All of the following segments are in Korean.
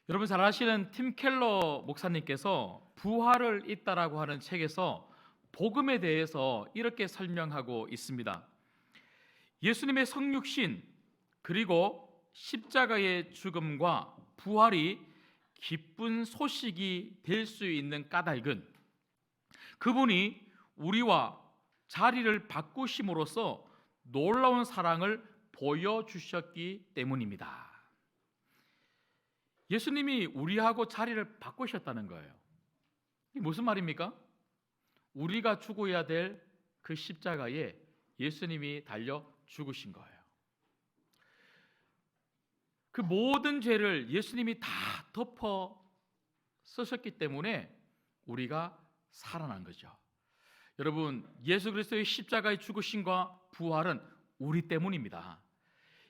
여러분 잘 아시는 팀 켈러 목사님께서 부활을 잇다라고 하는 책에서 복음에 대해서 이렇게 설명하고 있습니다. 예수님의 성육신 그리고 십자가의 죽음과 부활이 기쁜 소식이 될 수 있는 까닭은 그분이 우리와 자리를 바꾸심으로써 놀라운 사랑을 보여주셨기 때문입니다. 예수님이 우리하고 자리를 바꾸셨다는 거예요. 이게 무슨 말입니까? 우리가 죽어야 될 그 십자가에 예수님이 달려 죽으신 거예요. 그 모든 죄를 예수님이 다 덮어 쓰셨기 때문에 우리가 살아난 거죠. 여러분, 예수 그리스도의 십자가의 죽으심과 부활은 우리 때문입니다.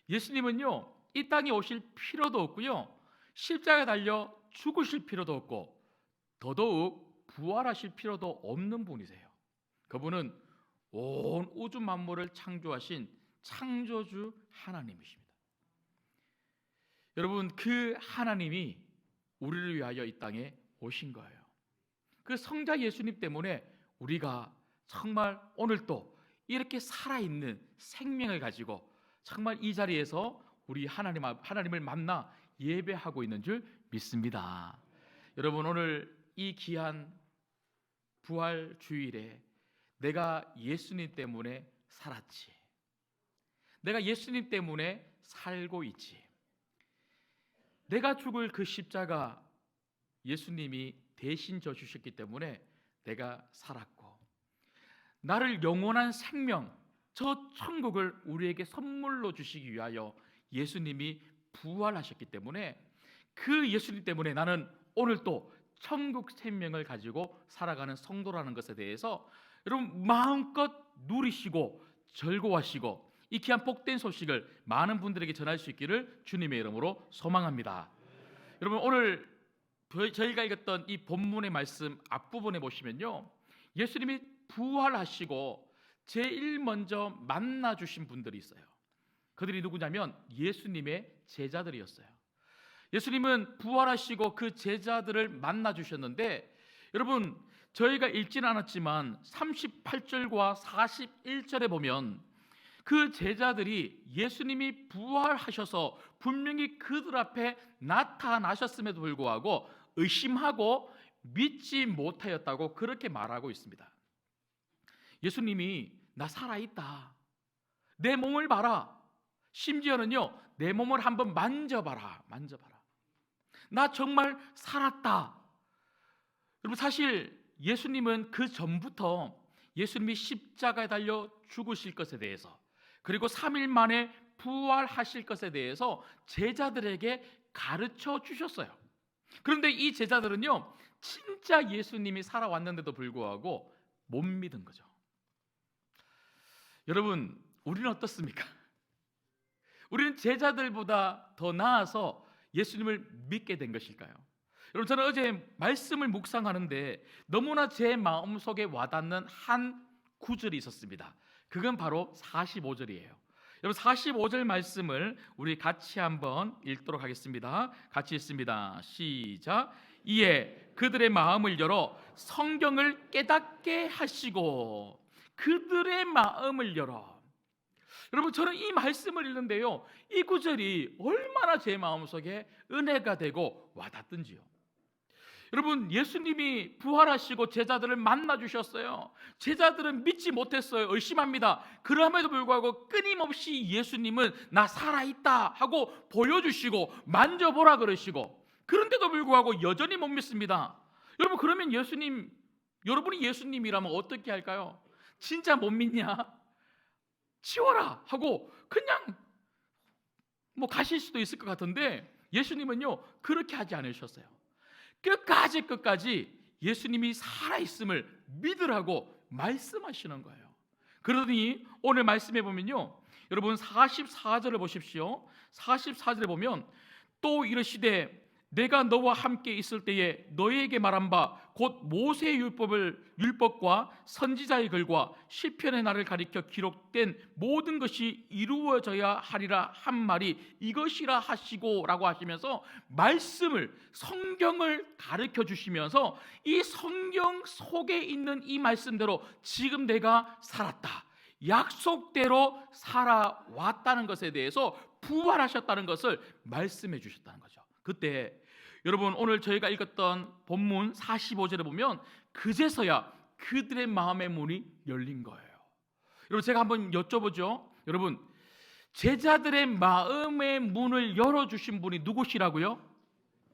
예수님은요, 이 땅에 오실 필요도 없고요, 십자가에 달려 죽으실 필요도 없고 더더욱 부활하실 필요도 없는 분이세요. 그분은 온 우주 만물을 창조하신 창조주 하나님이십니다. 여러분, 그 하나님이 우리를 위하여 이 땅에 오신 거예요. 그 성자 예수님 때문에 우리가 정말 오늘도 이렇게 살아있는 생명을 가지고 정말 이 자리에서 우리 하나님을 만나 예배하고 있는 줄 믿습니다. 여러분, 오늘 이 귀한 부활 주일에 내가 예수님 때문에 살았지, 내가 예수님 때문에 살고 있지, 내가 죽을 그 십자가 예수님이 대신 져주셨기 때문에 내가 살았고, 나를 영원한 생명, 저 천국을 우리에게 선물로 주시기 위하여 예수님이 부활하셨기 때문에 그 예수님 때문에 나는 오늘 또 천국 생명을 가지고 살아가는 성도라는 것에 대해서 여러분 마음껏 누리시고 즐거워하시고 이 귀한 복된 소식을 많은 분들에게 전할 수 있기를 주님의 이름으로 소망합니다. 여러분, 오늘 저희가 읽었던 이 본문의 말씀 앞부분에 보시면요, 예수님이 부활하시고 제일 먼저 만나주신 분들이 있어요. 그들이 누구냐면 예수님의 제자들이었어요. 예수님은 부활하시고 그 제자들을 만나주셨는데, 여러분 저희가 읽지는 않았지만 38절과 41절에 보면 그 제자들이 예수님이 부활하셔서 분명히 그들 앞에 나타나셨음에도 불구하고 의심하고 믿지 못하였다고 그렇게 말하고 있습니다. 예수님이 나 살아있다, 내 몸을 봐라, 심지어는요 내 몸을 한번 만져봐라, 나 정말 살았다. 여러분, 사실 예수님은 그 전부터 예수님이 십자가에 달려 죽으실 것에 대해서 그리고 3일 만에 부활하실 것에 대해서 제자들에게 가르쳐 주셨어요. 그런데 이 제자들은요 진짜 예수님이 살아왔는데도 불구하고 못 믿은 거죠. 여러분, 우리는 어떻습니까? 우리는 제자들보다 더 나아서 예수님을 믿게 된 것일까요? 여러분, 저는 어제 말씀을 묵상하는데 너무나 제 마음속에 와닿는 한 구절이 있었습니다. 그건 바로 45절이에요. 여러분, 45절 말씀을 우리 같이 한번 읽도록 하겠습니다. 같이 읽습니다. 시작. 이에 그들의 마음을 열어 성경을 깨닫게 하시고, 그들의 마음을 열어. 여러분, 저는 이 말씀을 읽는데요, 이 구절이 얼마나 제 마음속에 은혜가 되고 와닿던지요. 여러분, 예수님이 부활하시고 제자들을 만나주셨어요. 제자들은 믿지 못했어요. 의심합니다. 그럼에도 불구하고 끊임없이 예수님은 나 살아있다 하고 보여주시고 만져보라 그러시고, 그런데도 불구하고 여전히 못 믿습니다. 여러분, 그러면 여러분이 예수님이라면 어떻게 할까요? 진짜 못 믿냐? 치워라 하고 그냥 가실 수도 있을 것 같은데, 예수님은요 그렇게 하지 않으셨어요. 끝까지 예수님이 살아있음을 믿으라고 말씀하시는 거예요. 그러더니 오늘 말씀해 보면요, 여러분 44절을 보십시오. 44절에 보면 또 이르시되 내가 너와 함께 있을 때에 너희에게 말한 바 곧 모세의 율법과 선지자의 글과 시편의 날을 가리켜 기록된 모든 것이 이루어져야 하리라 한 말이 이것이라 하시고라고 하시면서 말씀을, 성경을 가르쳐 주시면서 이 성경 속에 있는 이 말씀대로 지금 내가 살았다, 약속대로 살아왔다는 것에 대해서 부활하셨다는 것을 말씀해 주셨다는 거죠. 그때 여러분, 오늘 저희가 읽었던 본문 45절에 보면 그제서야 그들의 마음의 문이 열린 거예요. 여러분, 제가 한번 여쭤보죠. 여러분, 제자들의 마음의 문을 열어주신 분이 누구시라고요?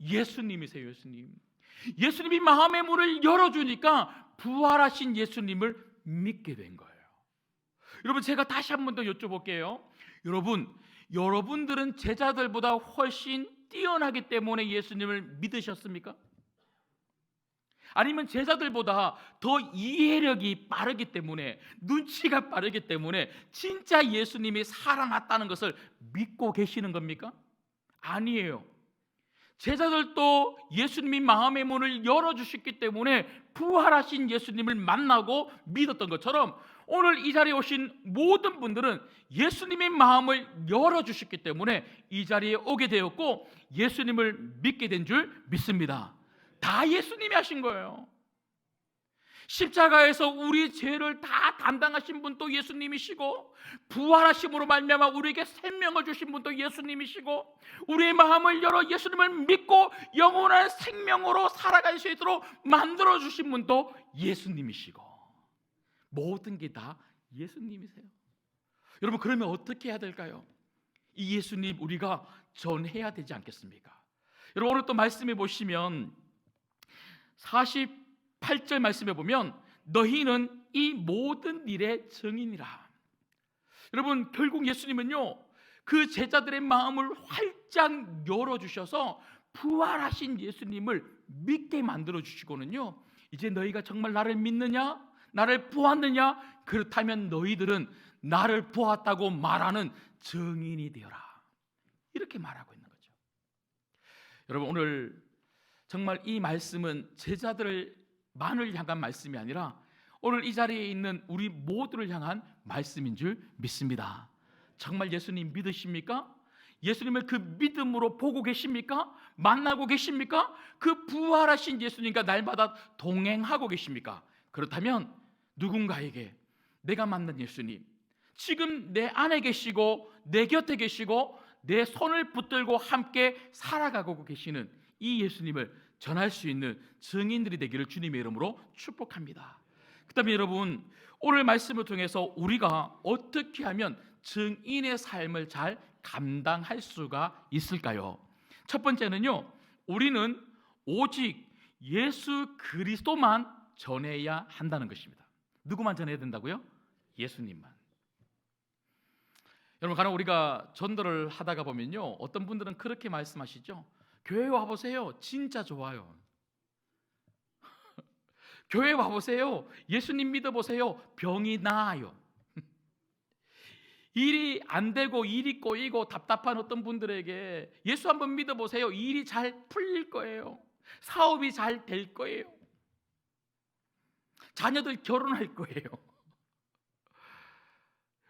예수님이세요. 예수님이 마음의 문을 열어주니까 부활하신 예수님을 믿게 된 거예요. 여러분, 제가 다시 한 번 더 여쭤볼게요. 여러분들은 제자들보다 훨씬 뛰어나기 때문에 예수님을 믿으셨습니까? 아니면 제자들보다 더 이해력이 빠르기 때문에, 눈치가 빠르기 때문에 진짜 예수님이 살아났다는 것을 믿고 계시는 겁니까? 아니에요. 제자들도 예수님이 마음의 문을 열어주셨기 때문에 부활하신 예수님을 만나고 믿었던 것처럼 오늘 이 자리에 오신 모든 분들은 예수님의 마음을 열어주셨기 때문에 이 자리에 오게 되었고 예수님을 믿게 된 줄 믿습니다. 다 예수님이 하신 거예요. 십자가에서 우리 죄를 다 담당하신 분도 예수님이시고, 부활하심으로 말미암아 우리에게 생명을 주신 분도 예수님이시고, 우리의 마음을 열어 예수님을 믿고 영원한 생명으로 살아갈 수 있도록 만들어 주신 분도 예수님이시고, 모든 게 다 예수님이세요. 여러분, 그러면 어떻게 해야 될까요? 이 예수님 우리가 전해야 되지 않겠습니까? 여러분, 오늘 또 말씀해 보시면 48절 말씀해 보면 너희는 이 모든 일의 증인이라. 여러분, 결국 예수님은요 그 제자들의 마음을 활짝 열어주셔서 부활하신 예수님을 믿게 만들어 주시고는요, 이제 너희가 정말 나를 믿느냐, 나를 보았느냐, 그렇다면 너희들은 나를 보았다고 말하는 증인이 되어라, 이렇게 말하고 있는 거죠. 여러분, 오늘 정말 이 말씀은 제자들만을 향한 말씀이 아니라 오늘 이 자리에 있는 우리 모두를 향한 말씀인 줄 믿습니다. 정말 예수님 믿으십니까? 예수님을 그 믿음으로 보고 계십니까? 만나고 계십니까? 그 부활하신 예수님과 날마다 동행하고 계십니까? 그렇다면 누군가에게 내가 만난 예수님, 지금 내 안에 계시고 내 곁에 계시고 내 손을 붙들고 함께 살아가고 계시는 이 예수님을 전할 수 있는 증인들이 되기를 주님의 이름으로 축복합니다. 그다음에 여러분, 오늘 말씀을 통해서 우리가 어떻게 하면 증인의 삶을 잘 감당할 수가 있을까요? 첫 번째는요, 우리는 오직 예수 그리스도만 전해야 한다는 것입니다. 누구만 전해야 된다고요? 예수님만. 여러분, 간혹 우리가 전도를 하다가 보면요, 어떤 분들은 그렇게 말씀하시죠. 교회 와보세요, 진짜 좋아요. 교회 와보세요, 예수님 믿어보세요, 병이 나아요. 일이 안 되고 일이 꼬이고 답답한 어떤 분들에게 예수 한번 믿어보세요, 일이 잘 풀릴 거예요, 사업이 잘 될 거예요, 자녀들 결혼할 거예요.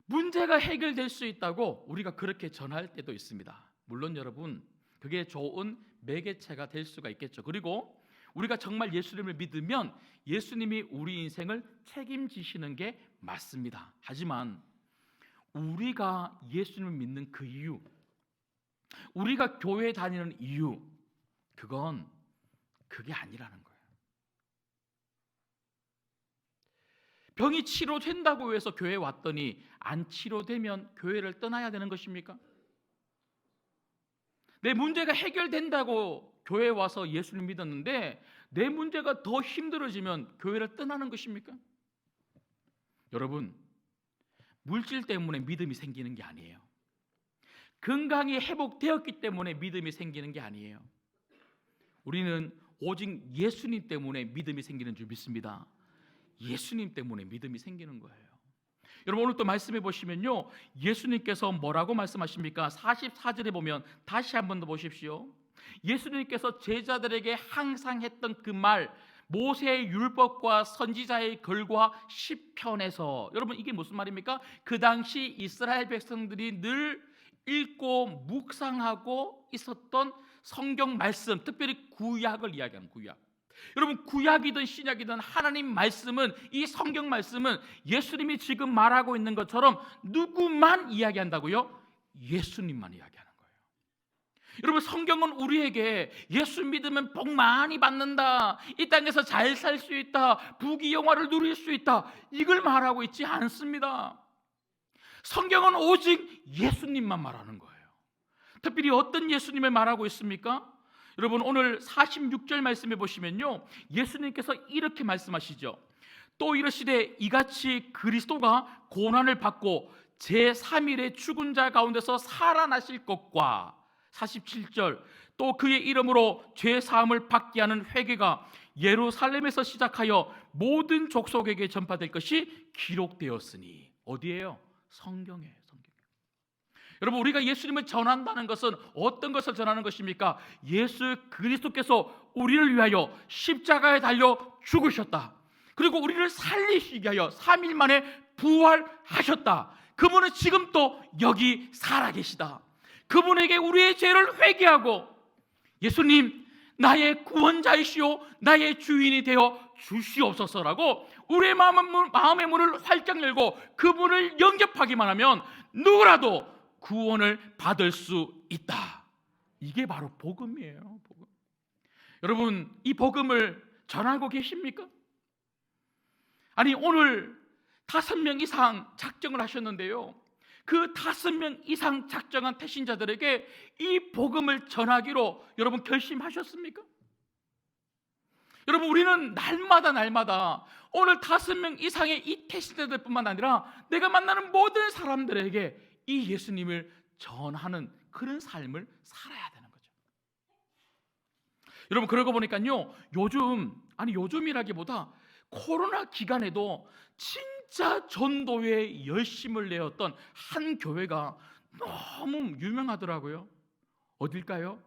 문제가 해결될 수 있다고 우리가 그렇게 전할 때도 있습니다. 물론 여러분, 그게 좋은 매개체가 될 수가 있겠죠. 그리고 우리가 정말 예수님을 믿으면 예수님이 우리 인생을 책임지시는 게 맞습니다. 하지만 우리가 예수님을 믿는 그 이유, 우리가 교회 다니는 이유, 그게 아니라는 거예요. 병이 치료된다고 해서 교회에 왔더니 안 치료되면 교회를 떠나야 되는 것입니까? 내 문제가 해결된다고 교회에 와서 예수를 믿었는데 내 문제가 더 힘들어지면 교회를 떠나는 것입니까? 여러분, 물질 때문에 믿음이 생기는 게 아니에요. 건강이 회복되었기 때문에 믿음이 생기는 게 아니에요. 우리는 오직 예수님 때문에 믿음이 생기는 줄 믿습니다. 예수님 때문에 믿음이 생기는 거예요. 여러분, 오늘 또 말씀해 보시면요, 예수님께서 뭐라고 말씀하십니까? 44절에 보면 다시 한 번 더 보십시오. 예수님께서 제자들에게 항상 했던 그 말, 모세의 율법과 선지자의 글과 시편에서, 여러분 이게 무슨 말입니까? 그 당시 이스라엘 백성들이 늘 읽고 묵상하고 있었던 성경 말씀, 특별히 구약을 이야기하는 구약. 여러분 구약이든 신약이든 하나님 말씀은, 이 성경 말씀은 예수님이 지금 말하고 있는 것처럼 누구만 이야기한다고요? 예수님만 이야기하는 거예요. 여러분 성경은 우리에게 예수 믿으면 복 많이 받는다, 이 땅에서 잘 살 수 있다, 부귀영화를 누릴 수 있다, 이걸 말하고 있지 않습니다. 성경은 오직 예수님만 말하는 거예요. 특별히 어떤 예수님을 말하고 있습니까? 여러분 오늘 46절 말씀해 보시면요, 예수님께서 이렇게 말씀하시죠. 또 이르시되 이같이 그리스도가 고난을 받고 제3일에 죽은 자 가운데서 살아나실 것과, 47절, 또 그의 이름으로 죄 사함을 받게 하는 회개가 예루살렘에서 시작하여 모든 족속에게 전파될 것이 기록되었으니. 어디예요? 성경이에요. 여러분 우리가 예수님을 전한다는 것은 어떤 것을 전하는 것입니까? 예수 그리스도께서 우리를 위하여 십자가에 달려 죽으셨다, 그리고 우리를 살리시기 위하여 3일 만에 부활하셨다, 그분은 지금 또 여기 살아계시다, 그분에게 우리의 죄를 회개하고 예수님 나의 구원자이시오, 나의 주인이 되어 주시옵소서라고 우리의 마음의 문을 활짝 열고 그분을 영접하기만 하면 누구라도 구원을 받을 수 있다. 이게 바로 복음이에요. 복음. 여러분 이 복음을 전하고 계십니까? 아니 오늘 5명 이상 작정을 하셨는데요, 그 5명 이상 작정한 태신자들에게 이 복음을 전하기로 여러분 결심하셨습니까? 여러분 우리는 날마다 오늘 5명 이상의 이 태신자들뿐만 아니라 내가 만나는 모든 사람들에게 이 예수님을 전하는 그런 삶을 살아야 되는 거죠. 여러분 그러고 보니까요, 요즘이라기보다 코로나 기간에도 진짜 전도에 열심을 내었던 한 교회가 너무 유명하더라고요. 어딜까요?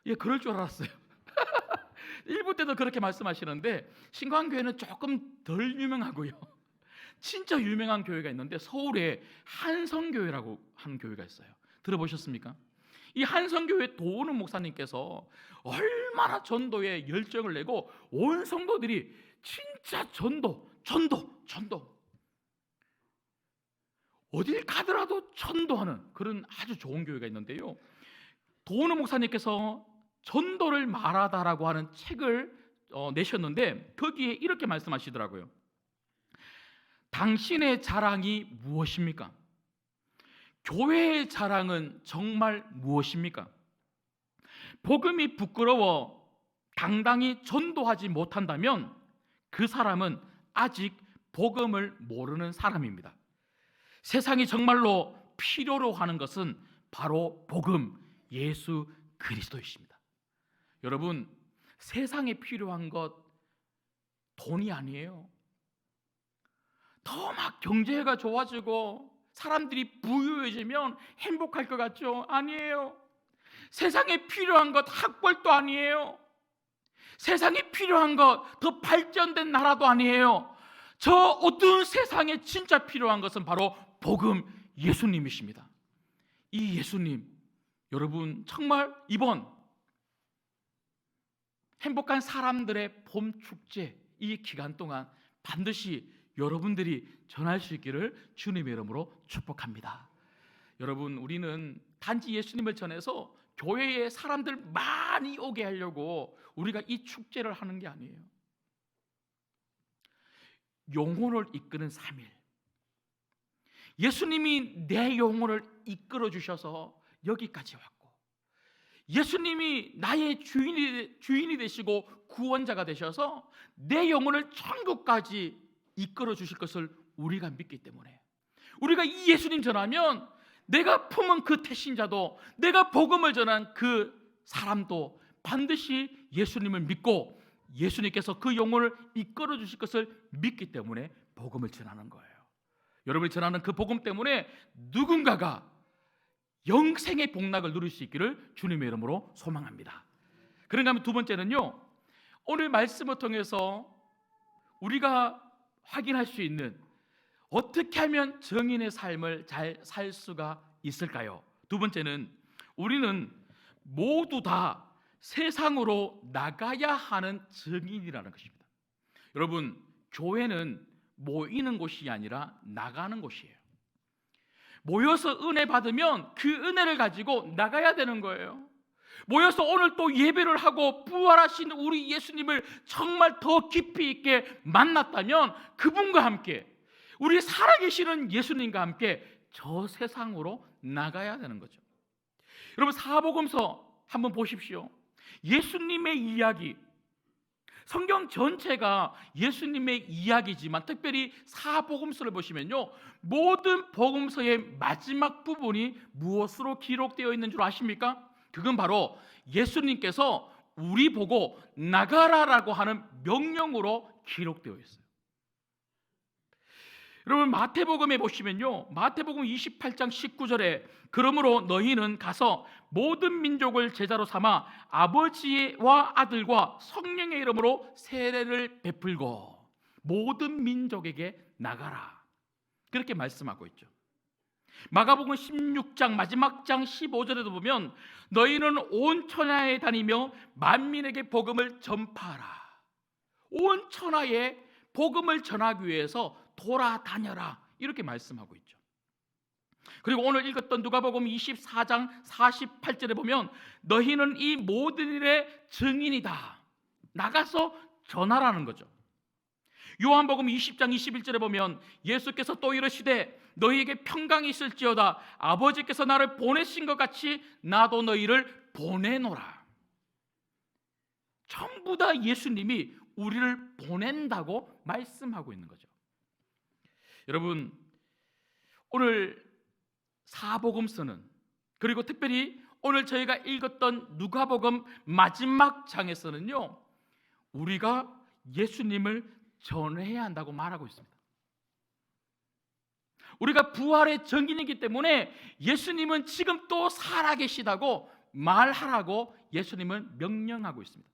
예, 그럴 줄 알았어요. 일부 때도 그렇게 말씀하시는데 신광교회는 조금 덜 유명하고요, 진짜 유명한 교회가 있는데 서울에 한성교회라고 하는 교회가 있어요. 들어보셨습니까? 이 한성교회 도은우 목사님께서 얼마나 전도에 열정을 내고 온 성도들이 진짜 전도 어딜 가더라도 전도하는 그런 아주 좋은 교회가 있는데요, 도은우 목사님께서 전도를 말하다라고 하는 책을 내셨는데 거기에 이렇게 말씀하시더라고요. 당신의 자랑이 무엇입니까? 교회의 자랑은 정말 무엇입니까? 복음이 부끄러워 당당히 전도하지 못한다면 그 사람은 아직 복음을 모르는 사람입니다. 세상이 정말로 필요로 하는 것은 바로 복음, 예수 그리스도이십니다. 여러분 세상에 필요한 것 돈이 아니에요. 더 막 경제가 좋아지고 사람들이 부유해지면 행복할 것 같죠? 아니에요. 세상에 필요한 것 학벌도 아니에요. 세상에 필요한 것 더 발전된 나라도 아니에요. 저 어두운 세상에 진짜 필요한 것은 바로 복음 예수님이십니다. 이 예수님, 여러분 정말 이번 행복한 사람들의 봄 축제 이 기간 동안 반드시 여러분들이 전할 수 있기를 주님의 이름으로 축복합니다. 여러분 우리는 단지 예수님을 전해서 교회에 사람들 많이 오게 하려고 우리가 이 축제를 하는 게 아니에요. 영혼을 이끄는 3일, 예수님이 내 영혼을 이끌어 주셔서 여기까지 왔고, 예수님이 나의 주인이 되시고 구원자가 되셔서 내 영혼을 천국까지 이끌어 주실 것을 우리가 믿기 때문에 우리가 이 예수님 전하면 내가 품은 그 태신자도, 내가 복음을 전한 그 사람도 반드시 예수님을 믿고 예수님께서 그 영혼을 이끌어 주실 것을 믿기 때문에 복음을 전하는 거예요. 여러분이 전하는 그 복음 때문에 누군가가 영생의 복락을 누릴 수 있기를 주님의 이름으로 소망합니다. 그런가 하면 두 번째는요, 오늘 말씀을 통해서 우리가 확인할 수 있는, 어떻게 하면 정인의 삶을 잘 살 수가 있을까요? 두 번째는 우리는 모두 다 세상으로 나가야 하는 정인이라는 것입니다. 여러분, 교회는 모이는 곳이 아니라 나가는 곳이에요. 모여서 은혜 받으면 그 은혜를 가지고 나가야 되는 거예요. 모여서 오늘 또 예배를 하고 부활하신 우리 예수님을 정말 더 깊이 있게 만났다면 그분과 함께, 우리 살아계시는 예수님과 함께 저 세상으로 나가야 되는 거죠. 여러분, 사복음서 한번 보십시오. 예수님의 이야기, 성경 전체가 예수님의 이야기지만 특별히 사복음서를 보시면요, 모든 복음서의 마지막 부분이 무엇으로 기록되어 있는 줄 아십니까? 그건 바로 예수님께서 우리 보고 나가라라고 하는 명령으로 기록되어 있어요. 여러분, 마태복음에 보시면요, 마태복음 28장 19절에 그러므로 너희는 가서 모든 민족을 제자로 삼아 아버지와 아들과 성령의 이름으로 세례를 베풀고 모든 민족에게 나가라, 그렇게 말씀하고 있죠. 마가복음 16장 마지막 장 15절에도 보면 너희는 온 천하에 다니며 만민에게 복음을 전파하라. 온 천하에 복음을 전하기 위해서 돌아다녀라, 이렇게 말씀하고 있죠. 그리고 오늘 읽었던 누가복음 24장 48절에 보면 너희는 이 모든 일의 증인이다, 나가서 전하라는 거죠. 요한복음 20장 21절에 보면 예수께서 또 이르시되 너희에게 평강이 있을지어다, 아버지께서 나를 보내신 것 같이 나도 너희를 보내노라. 전부 다 예수님이 우리를 보낸다고 말씀하고 있는 거죠. 여러분, 오늘 사복음서는, 그리고 특별히 오늘 저희가 읽었던 누가복음 마지막 장에서는요, 우리가 예수님을 전해야 한다고 말하고 있습니다. 우리가 부활의 증인이기 때문에 예수님은 지금 또 살아계시다고 말하라고 예수님은 명령하고 있습니다.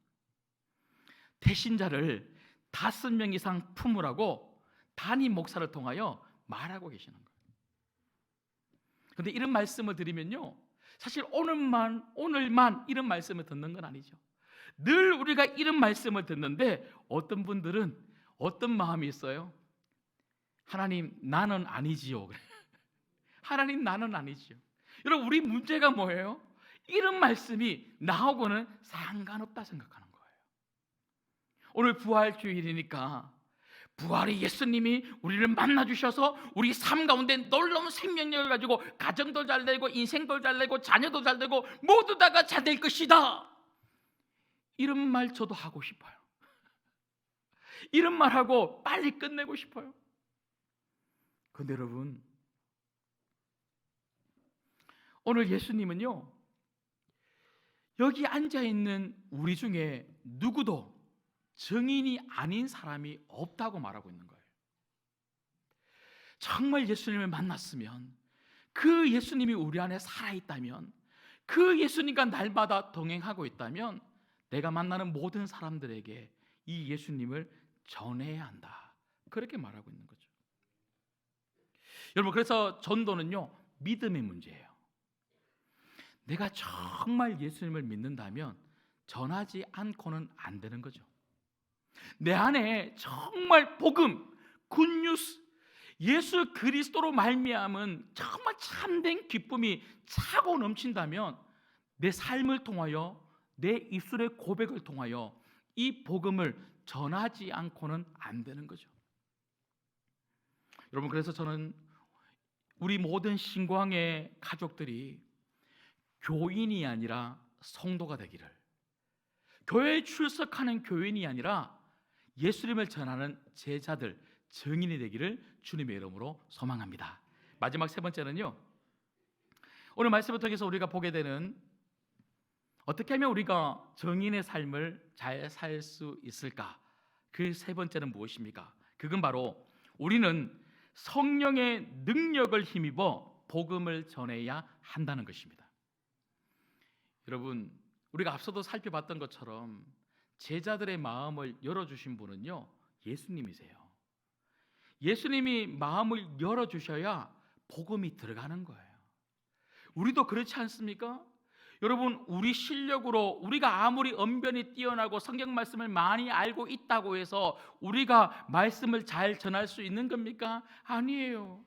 태신자를 5명 이상 품으라고 단임 목사를 통하여 말하고 계시는 거예요. 그런데 이런 말씀을 드리면요, 사실 오늘만 이런 말씀을 듣는 건 아니죠. 늘 우리가 이런 말씀을 듣는데 어떤 분들은 어떤 마음이 있어요? 하나님, 나는 아니지요. 하나님, 나는 아니지요. 여러분, 우리 문제가 뭐예요? 이런 말씀이 나하고는 상관없다 생각하는 거예요. 오늘 부활주일이니까 부활의 예수님이 우리를 만나주셔서 우리 삶 가운데 놀라운 생명력을 가지고 가정도 잘 되고 인생도 잘 되고 자녀도 잘 되고 모두 다가 잘 될 것이다, 이런 말 저도 하고 싶어요. 이런 말하고 빨리 끝내고 싶어요. 그런데 여러분, 오늘 예수님은요, 여기 앉아있는 우리 중에 누구도 증인이 아닌 사람이 없다고 말하고 있는 거예요. 정말 예수님을 만났으면, 그 예수님이 우리 안에 살아있다면, 그 예수님과 날마다 동행하고 있다면 내가 만나는 모든 사람들에게 이 예수님을 전해야 한다, 그렇게 말하고 있는 거죠. 여러분, 그래서 전도는요, 믿음의 문제예요. 내가 정말 예수님을 믿는다면 전하지 않고는 안 되는 거죠. 내 안에 정말 복음, 굿뉴스, 예수 그리스도로 말미암은 정말 참된 기쁨이 차고 넘친다면 내 삶을 통하여, 내 입술의 고백을 통하여 이 복음을 전하지 않고는 안 되는 거죠. 여러분, 그래서 저는 우리 모든 신광의 가족들이 교인이 아니라 성도가 되기를, 교회에 출석하는 교인이 아니라 예수님을 전하는 제자들, 증인이 되기를 주님의 이름으로 소망합니다. 마지막 세 번째는요, 오늘 말씀을 통해서 우리가 보게 되는, 어떻게 하면 우리가 증인의 삶을 잘 살 수 있을까? 그 세 번째는 무엇입니까? 그건 바로 우리는 성령의 능력을 힘입어 복음을 전해야 한다는 것입니다. 여러분, 우리가 앞서도 살펴봤던 것처럼 제자들의 마음을 열어주신 분은요, 예수님이세요. 예수님이 마음을 열어주셔야 복음이 들어가는 거예요. 우리도 그렇지 않습니까? 여러분, 우리 실력으로 우리가 아무리 언변이 뛰어나고 성경 말씀을 많이 알고 있다고 해서 우리가 말씀을 잘 전할 수 있는 겁니까? 아니에요.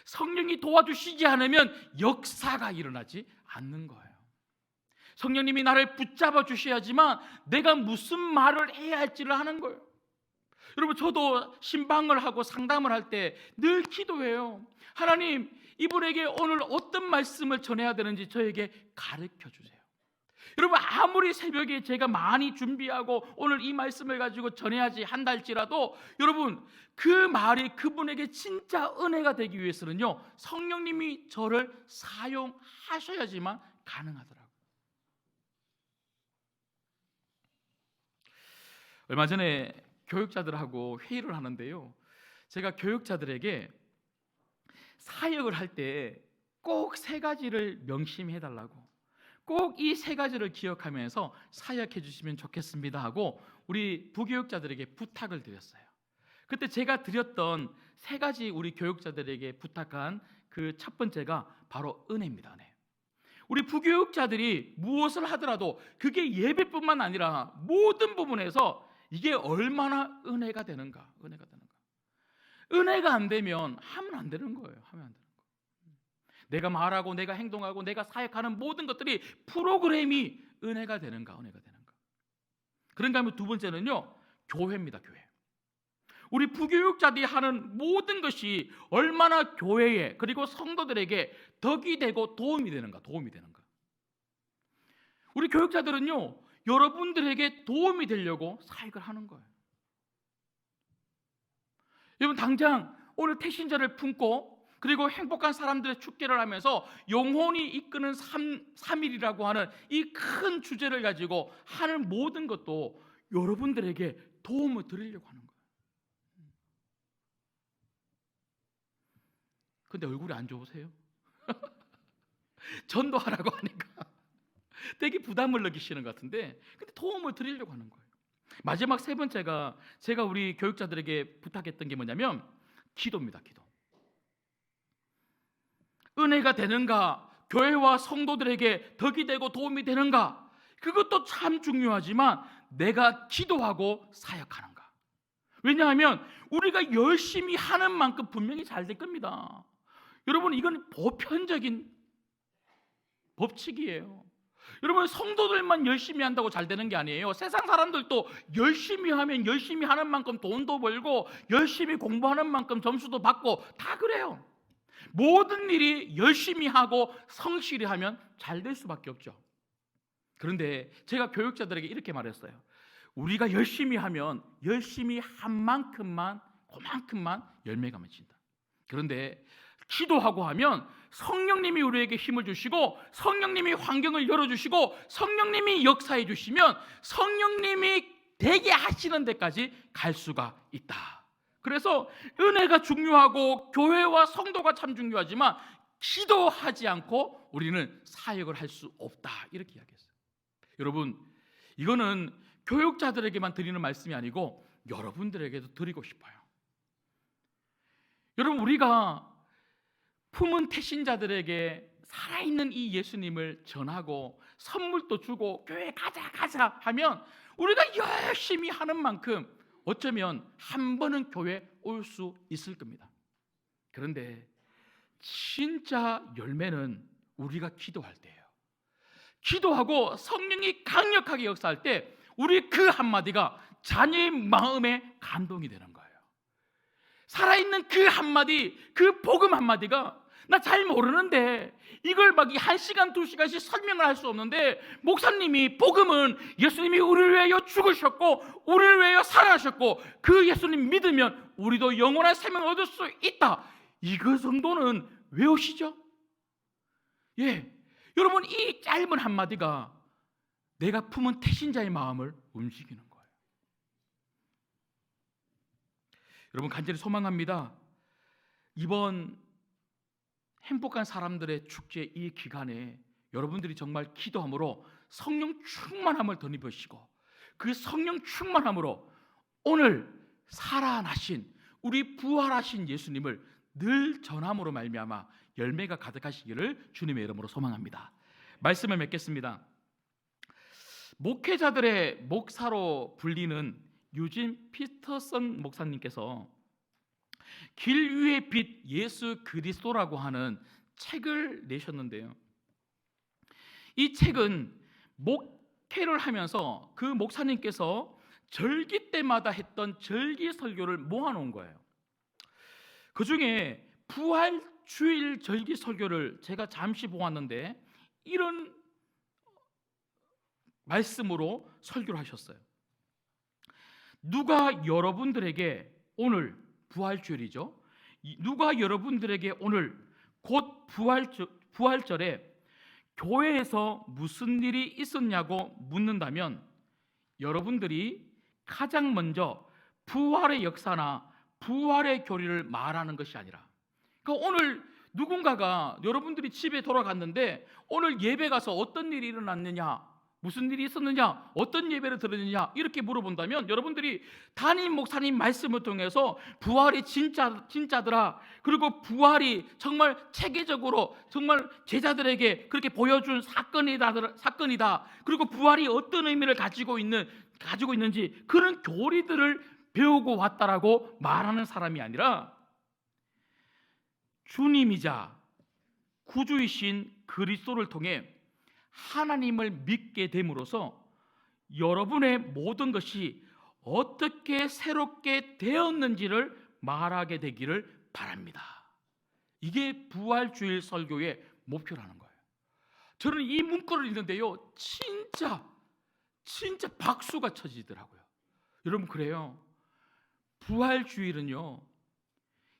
성령이 도와주시지 않으면 역사가 일어나지 않는 거예요. 성령님이 나를 붙잡아 주셔야지만 내가 무슨 말을 해야 할지를 하는 거예요. 여러분, 저도 신방을 하고 상담을 할 때 늘 기도해요. 하나님, 이분에게 오늘 어떤 말씀을 전해야 되는지 저에게 가르쳐 주세요. 여러분, 아무리 새벽에 제가 많이 준비하고 오늘 이 말씀을 가지고 전해야지 한다 할지라도 여러분, 그 말이 그분에게 진짜 은혜가 되기 위해서는요, 성령님이 저를 사용하셔야지만 가능하더라고요. 얼마 전에 교육자들하고 회의를 하는데요, 제가 교육자들에게 사역을 할 때 꼭 3가지를 명심해 달라고, 꼭 이 3가지를 기억하면서 사역해 주시면 좋겠습니다 하고 우리 부교육자들에게 부탁을 드렸어요. 그때 제가 드렸던 3가지 우리 교육자들에게 부탁한 그 첫 번째가 바로 은혜입니다. 은혜. 우리 부교육자들이 무엇을 하더라도 그게 예배뿐만 아니라 모든 부분에서 이게 얼마나 은혜가 되는가. 은혜가 안 되면 하면 안 되는 거예요. 내가 말하고 내가 행동하고 내가 사역하는 모든 것들이 프로그램이 은혜가 되는가. 그런가 하면 두 번째는요, 교회입니다. 교회. 우리 부교육자들이 하는 모든 것이 얼마나 교회에 그리고 성도들에게 덕이 되고 도움이 되는가. 우리 교육자들은요, 여러분들에게 도움이 되려고 사역을 하는 거예요. 여러분, 당장 오늘 태신자를 품고 그리고 행복한 사람들의 축제를 하면서 영혼이 이끄는 3일이라고 하는 이 큰 주제를 가지고 하는 모든 것도 여러분들에게 도움을 드리려고 하는 거예요. 근데 얼굴이 안 좋으세요? 전도하라고 하니까 되게 부담을 느끼시는 것 같은데, 근데 도움을 드리려고 하는 거예요. 마지막 3번째가 제가 우리 교육자들에게 부탁했던 게 뭐냐면 기도입니다. 기도. 은혜가 되는가, 교회와 성도들에게 덕이 되고 도움이 되는가, 그것도 참 중요하지만 내가 기도하고 사역하는가. 왜냐하면 우리가 열심히 하는 만큼 분명히 잘 될 겁니다. 여러분, 이건 보편적인 법칙이에요. 여러분, 성도들만 열심히 한다고 잘 되는 게 아니에요. 세상 사람들도 열심히 하면 열심히 하는 만큼 돈도 벌고 열심히 공부하는 만큼 점수도 받고 다 그래요. 모든 일이 열심히 하고 성실히 하면 잘 될 수밖에 없죠. 그런데 제가 교육자들에게 이렇게 말했어요. 우리가 열심히 하면 열심히 한 만큼만 그만큼만 열매가 맺힌다. 그런데 기도하고 하면 성령님이 우리에게 힘을 주시고 성령님이 환경을 열어주시고 성령님이 역사해 주시면 성령님이 되게 하시는 데까지 갈 수가 있다. 그래서 은혜가 중요하고 교회와 성도가 참 중요하지만 기도하지 않고 우리는 사역을 할 수 없다, 이렇게 이야기했어요. 여러분, 이거는 교육자들에게만 드리는 말씀이 아니고 여러분들에게도 드리고 싶어요. 여러분, 우리가 품은 태신자들에게 살아있는 이 예수님을 전하고 선물도 주고 교회 가자 하면 우리가 열심히 하는 만큼 어쩌면 한 번은 교회 올 수 있을 겁니다. 그런데 진짜 열매는 우리가 기도할 때예요. 기도하고 성령이 강력하게 역사할 때 우리 그 한마디가 자녀의 마음에 감동이 되는 거예요. 살아있는 그 한마디, 그 복음 한마디가 나 잘 모르는데 이걸 막 1시간 2시간씩 설명을 할 수 없는데 목사님이 복음은 예수님이 우리를 위하여 죽으셨고 우리를 위하여 살아나셨고 그 예수님 믿으면 우리도 영원한 생명을 얻을 수 있다. 이거 정도는 외우시죠? 예, 여러분, 이 짧은 한마디가 내가 품은 태신자의 마음을 움직이는 거예요. 여러분, 간절히 소망합니다. 이번 행복한 사람들의 축제 이 기간에 여러분들이 정말 기도함으로 성령 충만함을 덧입으시고 그 성령 충만함으로 오늘 살아나신 우리 부활하신 예수님을 늘 전함으로 말미암아 열매가 가득하시기를 주님의 이름으로 소망합니다. 말씀을 맺겠습니다. 목회자들의 목사로 불리는 유진 피터슨 목사님께서 길 위의 빛 예수 그리스도라고 하는 책을 내셨는데요, 이 책은 목회를 하면서 그 목사님께서 절기 때마다 했던 절기 설교를 모아놓은 거예요. 그 중에 부활주일 절기 설교를 제가 잠시 보았는데 이런 말씀으로 설교를 하셨어요. 누가 여러분들에게 오늘 부활주일이죠, 누가 여러분들에게 오늘 곧 부활절에 교회에서 무슨 일이 있었냐고 묻는다면 여러분들이 가장 먼저 부활의 역사나 부활의 교리를 말하는 것이 아니라, 그러니까 오늘 누군가가 여러분들이 집에 돌아갔는데 오늘 예배 가서 어떤 일이 일어났느냐, 무슨 일이 있었느냐, 어떤 예배를 들었느냐 이렇게 물어본다면 여러분들이 담임 목사님 말씀을 통해서 부활이 진짜더라, 그리고 부활이 정말 체계적으로 정말 제자들에게 그렇게 보여준 사건이다, 그리고 부활이 어떤 의미를 가지고 있는지 그런 교리들을 배우고 왔다라고 말하는 사람이 아니라 주님이자 구주이신 그리스도를 통해 하나님을 믿게 됨으로써 여러분의 모든 것이 어떻게 새롭게 되었는지를 말하게 되기를 바랍니다. 이게 부활주일 설교의 목표라는 거예요. 저는 이 문구를 읽는데요, 진짜 박수가 쳐지더라고요. 여러분, 그래요. 부활주일은요,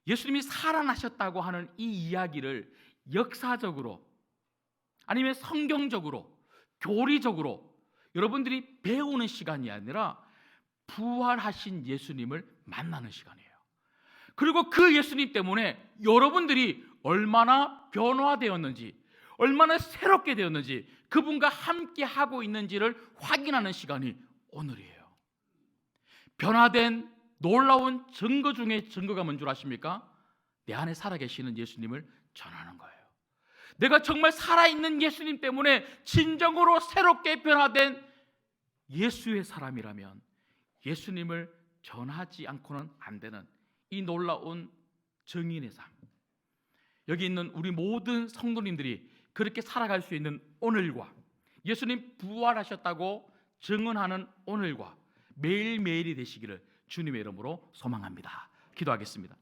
예수님이 살아나셨다고 하는 이 이야기를 역사적으로 아니면 성경적으로 교리적으로 여러분들이 배우는 시간이 아니라 부활하신 예수님을 만나는 시간이에요. 그리고 그 예수님 때문에 여러분들이 얼마나 변화되었는지, 얼마나 새롭게 되었는지, 그분과 함께 하고 있는지를 확인하는 시간이 오늘이에요. 변화된 놀라운 증거 중에 증거가 뭔 줄 아십니까? 내 안에 살아계시는 예수님을 전하는 거예요. 내가 정말 살아있는 예수님 때문에 진정으로 새롭게 변화된 예수의 사람이라면 예수님을 전하지 않고는 안 되는 이 놀라운 증인의 삶, 여기 있는 우리 모든 성도님들이 그렇게 살아갈 수 있는 오늘과 예수님 부활하셨다고 증언하는 오늘과 매일매일이 되시기를 주님의 이름으로 소망합니다. 기도하겠습니다.